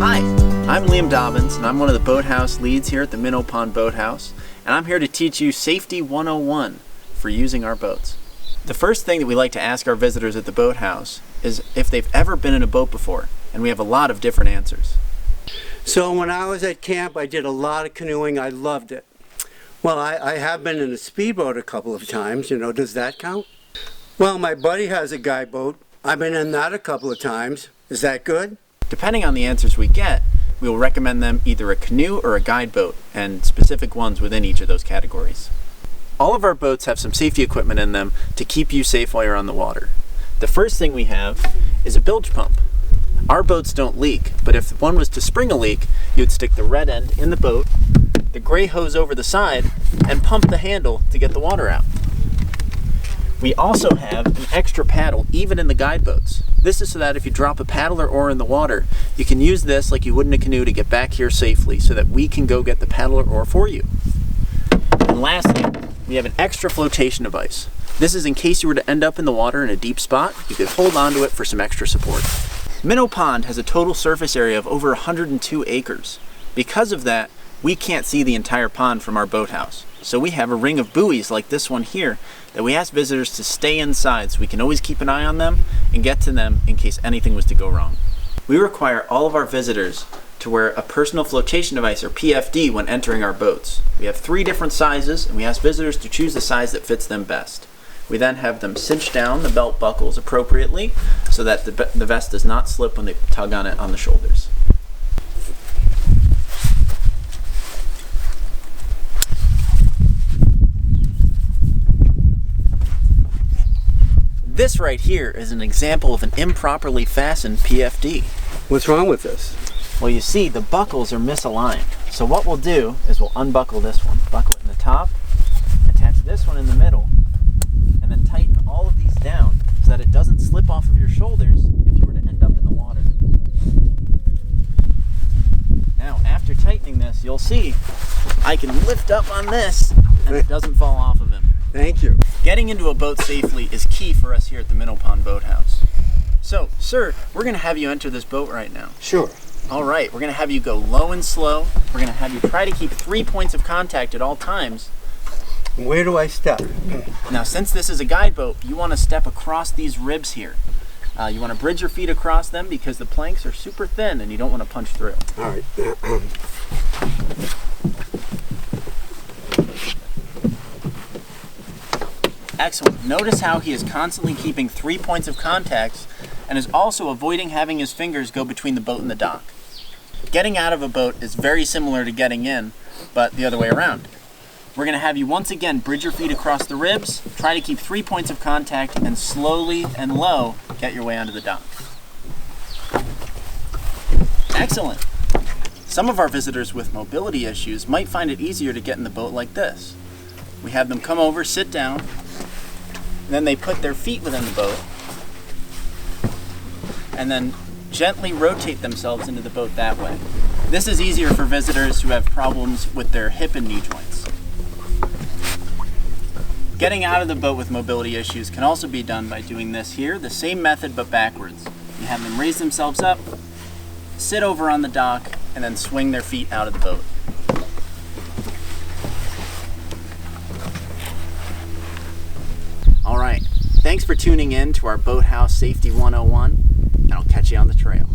Hi, I'm Liam Dobbins, and I'm one of the Boathouse leads here at the Minnow Pond Boathouse, and I'm here to teach you Safety 101 for using our boats. The first thing that we like to ask our visitors at the Boathouse is if they've ever been in a boat before, and we have a lot of different answers. So when I was at camp, I did a lot of canoeing. I loved it. Well, I have been in a speedboat a couple of times. Does that count? Well, my buddy has a guideboat. I've been in that a couple of times. Is that good? Depending on the answers we get, we will recommend them either a canoe or a guideboat, and specific ones within each of those categories. All of our boats have some safety equipment in them to keep you safe while you're on the water. The first thing we have is a bilge pump. Our boats don't leak, but if one was to spring a leak, you'd stick the red end in the boat, the gray hose over the side, and pump the handle to get the water out. We also have an extra paddle, even in the guide boats. This is so that if you drop a paddle or oar in the water, you can use this like you would in a canoe to get back here safely so that we can go get the paddle or oar for you. And lastly, we have an extra flotation device. This is in case you were to end up in the water in a deep spot, you could hold onto it for some extra support. Minnow Pond has a total surface area of over 102 acres. Because of that, we can't see the entire pond from our boathouse. So we have a ring of buoys like this one here that we ask visitors to stay inside so we can always keep an eye on them and get to them in case anything was to go wrong. We require all of our visitors to wear a personal flotation device, or PFD, when entering our boats. We have 3 different sizes, and we ask visitors to choose the size that fits them best. We then have them cinch down the belt buckles appropriately so that the vest does not slip when they tug on it on the shoulders. This right here is an example of an improperly fastened PFD. What's wrong with this? Well, you see, the buckles are misaligned. So what we'll do is we'll unbuckle this one, buckle it in the top, attach this one in the middle, and then tighten all of these down so that it doesn't slip off of your shoulders if you were to end up in the water. Now, after tightening this, you'll see I can lift up on this and it doesn't fall off of him. Thank you. Getting into a boat safely is key for us here at the Minnow Pond Boathouse. So, sir, we're going to have you enter this boat right now. Sure. All right, we're going to have you go low and slow. We're going to have you try to keep 3 points of contact at all times. Where do I step? Now, since this is a guide boat, you want to step across these ribs here. You want to bridge your feet across them because the planks are super thin and you don't want to punch through. All right. Excellent. Notice how he is constantly keeping 3 points of contact and is also avoiding having his fingers go between the boat and the dock. Getting out of a boat is very similar to getting in, but the other way around. We're going to have you once again bridge your feet across the ribs, try to keep 3 points of contact, and slowly and low get your way onto the dock. Excellent. Some of our visitors with mobility issues might find it easier to get in the boat like this. We have them come over, sit down, and then they put their feet within the boat, and then gently rotate themselves into the boat that way. This is easier for visitors who have problems with their hip and knee joints. Getting out of the boat with mobility issues can also be done by doing this here, the same method but backwards. You have them raise themselves up, sit over on the dock, and then swing their feet out of the boat. All right, thanks for tuning in to our Boathouse Safety 101, and I'll catch you on the trail.